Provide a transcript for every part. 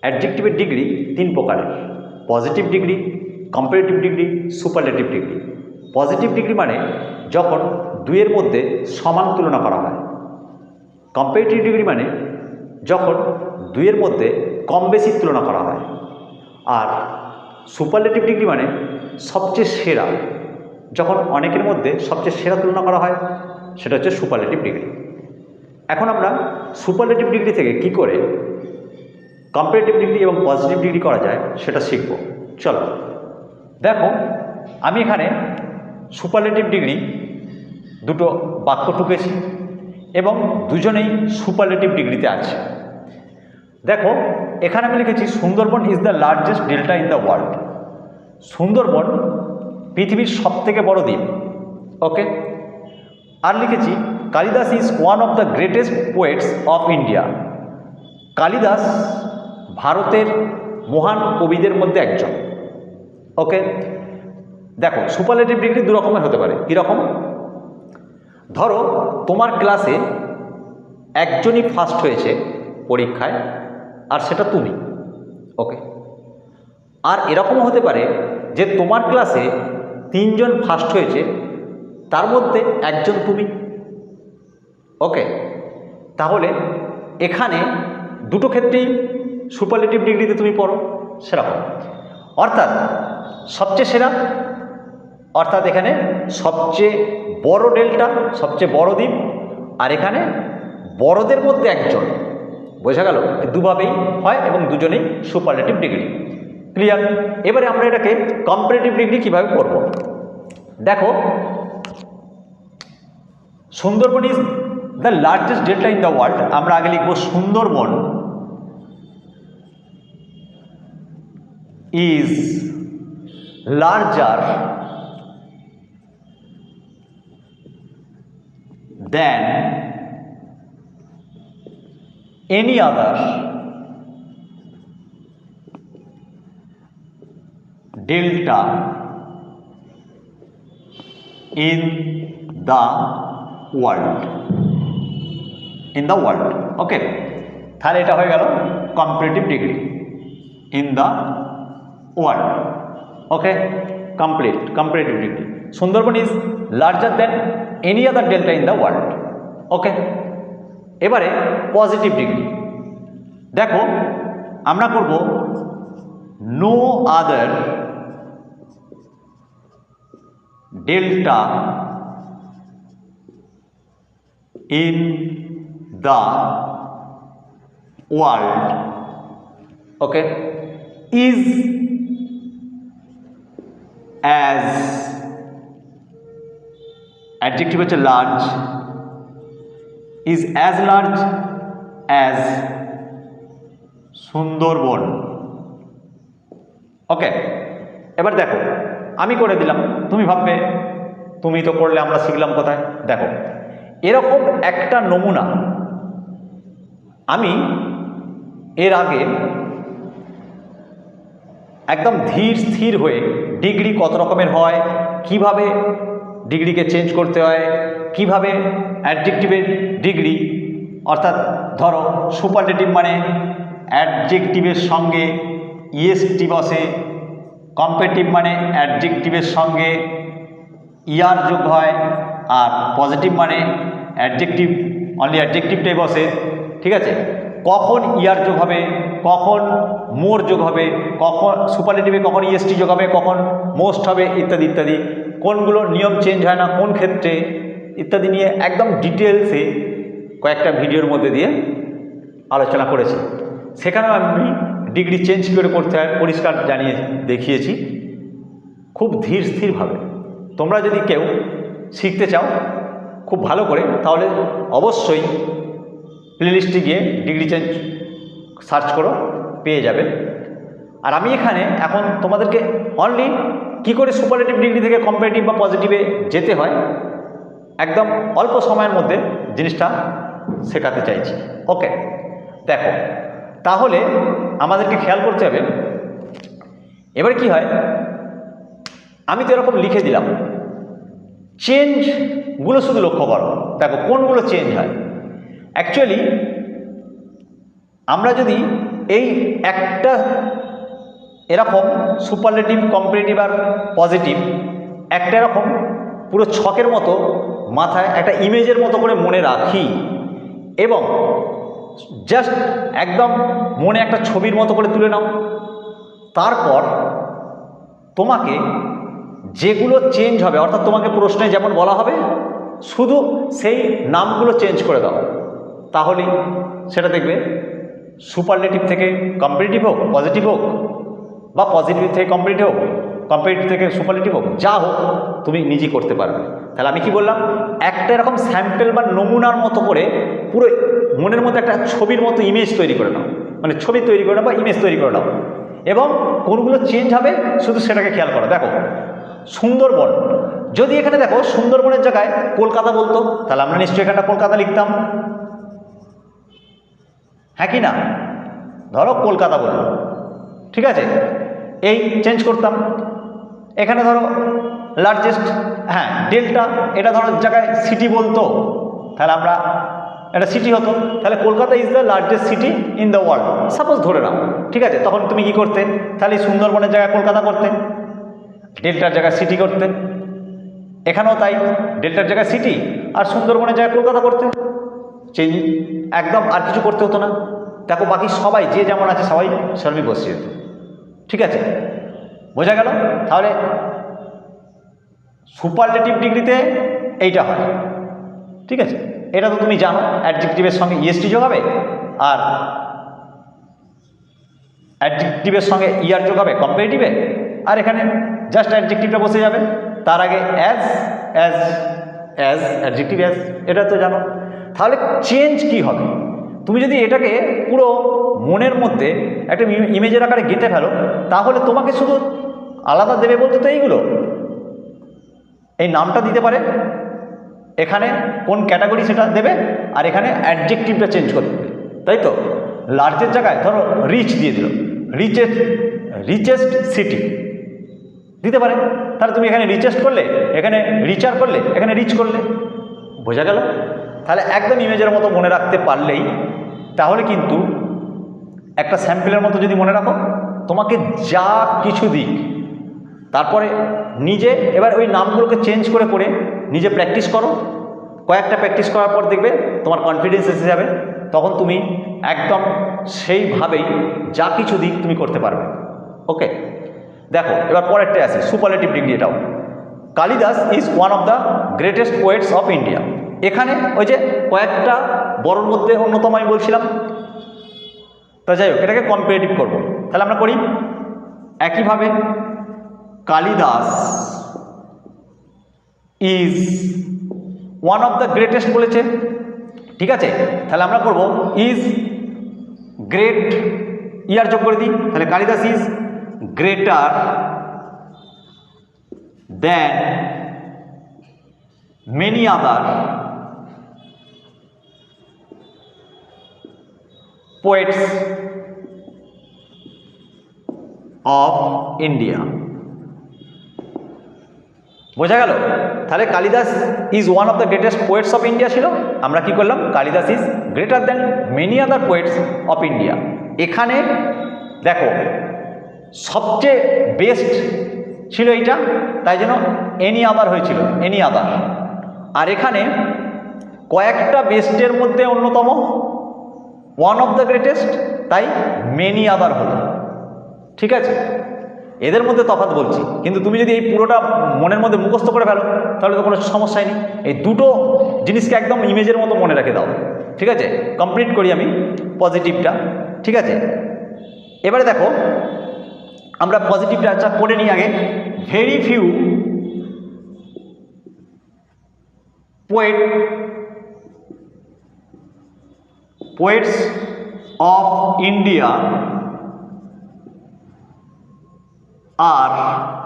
অ্যাডজেক্টিভের degree তিন প্রকারের: positive degree, comparative degree, superlative degree. Positive degree মানে যখন দুইয়ের মধ্যে সমান তুলনা করা হয়। কম্পারেটিভ ডিগ্রি মানে যখন দুইয়ের মধ্যে কম বেশি তুলনা করা হয়। আর সুপারলেটিভ ডিগ্রি মানে সবচেয়ে সেরা, যখন অনেকের মধ্যে সবচেয়ে সেরা তুলনা করা হয়, সেটা হচ্ছে সুপারলেটিভ ডিগ্রি। এখন আমরা সুপারলেটিভ ডিগ্রি থেকে কি করে কম্পারেটিভ ডিগ্রি এবং পজিটিভ ডিগ্রি করা যায় সেটা শিখব। চলো দেখো, আমি এখানে সুপারলেটিভ ডিগ্রি দুটো বাক্য টুকেছি এবং দুজনেই সুপারলেটিভ ডিগ্রিতে আছে। দেখো, এখানে আমি লিখেছি Sundarban is the largest delta in the world. Sundarban পৃথিবীর সবথেকে বড় দ্বীপ। ওকে। আর লিখেছি Kalidas is one of the greatest poets of India. Kalidas ভারতের মহান কবিদের মধ্যে একজন। ওকে। দেখো, সুপারলেটিভ ডিগ্রি দু রকমের হতে পারে। কীরকম? ধরো তোমার ক্লাসে একজনই ফার্স্ট হয়েছে পরীক্ষায়, আর সেটা তুমি। ওকে। আর এরকমও হতে পারে যে তোমার ক্লাসে তিনজন ফার্স্ট হয়েছে, তার মধ্যে একজন তুমি। ওকে। তাহলে এখানে দুটো ক্ষেত্রেই সুপারলেটিভ ডিগ্রিতে তুমি পড়ো সেরকম। অর্থাৎ সবচেয়ে সেরা, অর্থাৎ এখানে সবচেয়ে বড় ডেল্টা, সবচেয়ে বড় দ্বীপ, আর এখানে বড়দের মধ্যে একজন। বোঝা গেল? দুভাবেই হয় এবং দুজনেই সুপারলেটিভ ডিগ্রি। ক্লিয়ার? এবারে আমরা এটাকে কম্পারেটিভ ডিগ্রি কীভাবে করব। দেখো, Sundarban is the largest delta in the world. আমরা আগে লিখব Sundarban is larger than any other delta in the world. Okay. তাহলে এটা হয়ে গেল comparative degree in the world. Okay, comparative degree. Sundarban is larger than any other delta in the world. Okay. এবারে positive degree. দেখো, আমরা করব no other delta in the world, okay, is as, adjective হচ্ছে large, is as large as Sundarban. ওকে। এবার দেখো, আমি করে দিলাম, তুমি ভাববে তুমি তো করলে, আমরা শিখলাম কোথায়। দেখো, এরকম একটা নমুনা আমি এর আগে একদম ধীর স্থির হয়ে ডিগ্রি কত রকমের হয়, কিভাবে ডিগ্রিকে চেঞ্জ করতে হয়, কিভাবে অ্যাডজেক্টিভের ডিগ্রি, অর্থাৎ ধরো সুপারলেটিভ মানে অ্যাডজেক্টিভের সঙ্গে ইএসটি বসে, কম্পারেটিভ মানে অ্যাডজেক্টিভের সঙ্গে ইয়ার যোগ হয়, আর পজিটিভ মানে অ্যাডজেক্টিভ অনলি অ্যাডজেক্টিভটাই বসে। ঠিক আছে? কখন ইয়ার যোগ হবে, কখন মোর যোগ হবে, কখন সুপারলেটিভে কখন ইএসটি যোগ হবে, কখন মোস্ট হবে, ইত্যাদি ইত্যাদি। কোনগুলো নিয়ম চেঞ্জ হয় না, কোন ক্ষেত্রে, ইত্যাদি নিয়ে একদম ডিটেলসে কয়েকটা ভিডিওর মধ্যে দিয়ে আলোচনা করেছি। সেখানেও আমি ডিগ্রি চেঞ্জ করে করতে হয় পরিষ্কার জানিয়ে দেখিয়েছি, খুব ধীর স্থিরভাবে। তোমরা যদি কেউ শিখতে চাও খুব ভালো করে, তাহলে অবশ্যই প্লেলিস্টে গিয়ে ডিগ্রি চেঞ্জ সার্চ করো, পেয়ে যাবে। আর আমি এখানে এখন তোমাদেরকে অনলি কী করে সুপারলেটিভ ডিগ্রি থেকে কম্পারেটিভ বা পজিটিভে যেতে হয় একদম অল্প সময়ের মধ্যে জিনিসটা শেখাতে চাইছি। ওকে। দেখো, তাহলে আমাদেরকে খেয়াল করতে হবে, এবার কি হয়, আমি তো এরকম লিখে দিলাম, চেঞ্জগুলো শুধু লক্ষ্য করো। দেখো কোনগুলো চেঞ্জ হয়। অ্যাকচুয়ালি আমরা যদি এই একটা এরকম সুপারলেটিভ, কম্পারেটিভ আর পজিটিভ একটা এরকম পুরো ছকের মতো মাথায় একটা ইমেজের মতো করে মনে রাখি এবং জাস্ট একদম মনে একটা ছবির মতো করে তুলে নাও। তারপর তোমাকে যেগুলো চেঞ্জ হবে, অর্থাৎ তোমাকে প্রশ্নে যেমন বলা হবে শুধু সেই নামগুলো চেঞ্জ করে দাও, তাহলেই সেটা দেখবে সুপারলেটিভ থেকে কম্পারেটিভ হোক, পজিটিভ হোক, বা পজিটিভ থেকে কম্পারেটিভ হোক, কম্পারেটিভ থেকে সুপারলেটিভ হোক, যা হোক তুমি নিজেই করতে পারবে। তাহলে আমি কি বললাম, একটা এরকম স্যাম্পেল বা নমুনার মতো করে পুরো মনের মধ্যে একটা ছবির মতো ইমেজ তৈরি করে নাও, মানে ছবি তৈরি করে নাও বা ইমেজ তৈরি করে নাও, এবং কোনগুলো চেঞ্জ হবে শুধু সেটাকে খেয়াল করো। দেখো সুন্দরবন, যদি এখানে দেখো সুন্দরবনের জায়গায় কলকাতা বলতো, তাহলে আমরা নিশ্চয়ই এখানটা কলকাতা লিখতাম, হ্যাঁ কি না? ধরো কলকাতা বললো, ঠিক আছে, এই চেঞ্জ করতাম। এখানে ধরো লার্জেস্ট, হ্যাঁ ডেল্টা, এটা ধরো জায়গায় সিটি বলতো, তাহলে আমরা এটা সিটি হতো, তাহলে Kolkata is the largest city in the world, suppose ধরে নাও, ঠিক আছে। তখন তুমি কি করতে, তাহলে সুন্দরবনের জায়গায় কলকাতা করতে, ডেল্টার জায়গায় সিটি করতে। এখানেও তাই, ডেল্টার জায়গায় সিটি আর সুন্দরবনের জায়গায় কলকাতা করতে, চেঞ্জ একদম, আর কিছু করতে হতো না। দেখো বাকি সবাই যে যেমন আছে সবাই সেরকমই বসিয়ে যেত, ঠিক আছে, বোঝা গেল? তাহলে সুপারলেটিভ ডিগ্রিতে এইটা হয়, ঠিক আছে, এটা তো তুমি জানো, অ্যাডজেক্টিভের সঙ্গে ইএসটি যোগ হবে, আর অ্যাডজেক্টিভের সঙ্গে ইয়ার যোগ হবে কম্পারেটিভে, আর এখানে জাস্ট অ্যাডজেক্টিভটা বসে যাবে, তার আগে অ্যাজ অ্যাডজেক্টিভ অ্যাজ, এটা তো জানো। তাহলে চেঞ্জ কি হবে, তুমি যদি এটাকে পুরো মনের মধ্যে একটা ইমেজের আকারে গেঁথে ফেলো, তাহলে তোমাকে শুধু আলাদা দেবে বলতে তো এইগুলো, এই নামটা দিতে পারে, এখানে কোন ক্যাটাগরি সেটা দেবে, আর এখানে অ্যাডজেক্টিভটা চেঞ্জ করে দেবে, তাই তো। লার্জের জায়গায় ধরো রিচ দিয়ে দিল, রিচেস্ট সিটি দিতে পারে, তাহলে তুমি এখানে রিচেস্ট করলে, এখানে রিচার করলে, এখানে রিচ করলে, বোঝা গেল? তাহলে একদম ইমেজের মতো মনে রাখতে পারলেই, তাহলে কিন্তু একটা স্যাম্পেলের মতো যদি মনে রাখো, তোমাকে যা কিছু দিক, তারপরে নিজে এবার ওই নামগুলোকে চেঞ্জ করে করে নিজে প্র্যাকটিস করো। কয়েকটা প্র্যাকটিস করার পর দেখবে তোমার কনফিডেন্স এসে যাবে, তখন তুমি একদম সেইভাবেই যা কিছু দিক তুমি করতে পারবে। ওকে, দেখো এবার পরেরটাই আসি, সুপারলেটিভ ডিগ্রি। এটাও Kalidas is one of the greatest poets of India. এখানে ওই যে কয়েকটা বড়োর মধ্যে অন্যতম আমি বলছিলাম, তা যাই হোক এটাকে কম্পারেটিভ করবো, তাহলে আমরা করি একইভাবে, Kalidas is one of the greatest বলেছে, ঠিক আছে, তাহলে আমরা করব ইজ গ্রেট, ইয়ার যোগ করে দিই, তাহলে Kalidas is greater than many other poets of India. বোঝা গেল? তাহলে Kalidas is one of the greatest poets of India ছিল, আমরা কি করলাম, Kalidas is greater than many other poets of India. এখানে দেখো সবচেয়ে বেস্ট ছিল এইটা, তাই জন্য এনি আদার হয়েছিল, এনি আদার। আর এখানে কয়েকটা বেস্টের মধ্যে অন্যতম, ওয়ান অফ দ্য গ্রেটেস্ট, তাই মেনি আদার হলো, ঠিক আছে। এদের মধ্যে তফাৎ বলছি, কিন্তু তুমি যদি এই পুরোটা মনের মধ্যে মুখস্থ করে ফেলো তাহলে তো কোনো সমস্যাই নেই। এই দুটো জিনিসকে একদম ইমেজের মতো মনে রেখে দাও, ঠিক আছে। কমপ্লিট করি আমি পজিটিভটা, ঠিক আছে। এবারে দেখো আমরা পজিটিভটা আচ্ছা পড়ে নিই আগে। Very few poets of India আর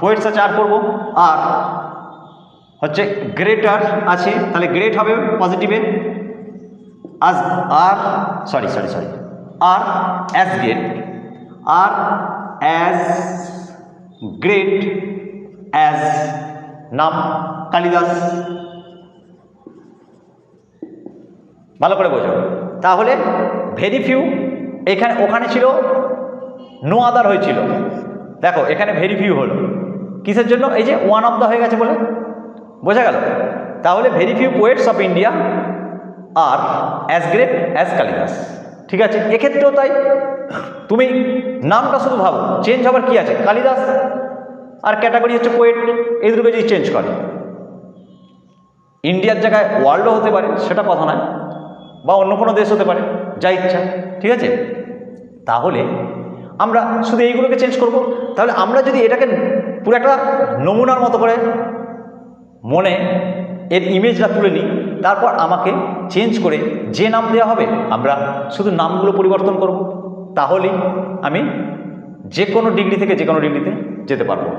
পোয়েটস আছে, আর করবো, আর হচ্ছে গ্রেটার আছে, তাহলে গ্রেট হবে পজিটিভে, আর সরি আর অ্যাজ গ্রেট, আর অ্যাজ গ্রেট অ্যাজ নাম কালিদাস, ভালো করে বোঝো। তাহলে ভেরি ফিউ ওখানে ছিল নো আদার হয়েছিল, দেখো এখানে ভেরি ফিউ হলো, কিসের জন্য? এই যে ওয়ান অফ দ্য হয়ে গেছে বলে, বোঝা গেল? তাহলে very few poets of India আর অ্যাজ গ্রেট অ্যাজ কালিদাস। ঠিক আছে, এক্ষেত্রেও তাই, তুমি নামটা শুধু ভাবো, চেঞ্জ হবার কি আছে? কালিদাস আর ক্যাটাগরি হচ্ছে পোয়েট, এই দুটোকে যদি চেঞ্জ করে, ইন্ডিয়ার জায়গায় ওয়ার্ল্ডও হতে পারে, সেটা কথা নয়, বা অন্য কোনো দেশ হতে পারে, যা ইচ্ছা। ঠিক আছে, তাহলে আমরা শুধু এইগুলোকে চেঞ্জ করব। তাহলে আমরা যদি এটাকে পুরো একটা নমুনার মতো করে মনে এর ইমেজটা তুলে নিই, তারপর আমাকে চেঞ্জ করে যে নাম দেওয়া হবে আমরা শুধু নামগুলো পরিবর্তন করব, তাহলেই আমি যে কোনো ডিগ্রি থেকে যে কোনো ডিগ্রিতে যেতে পারবো।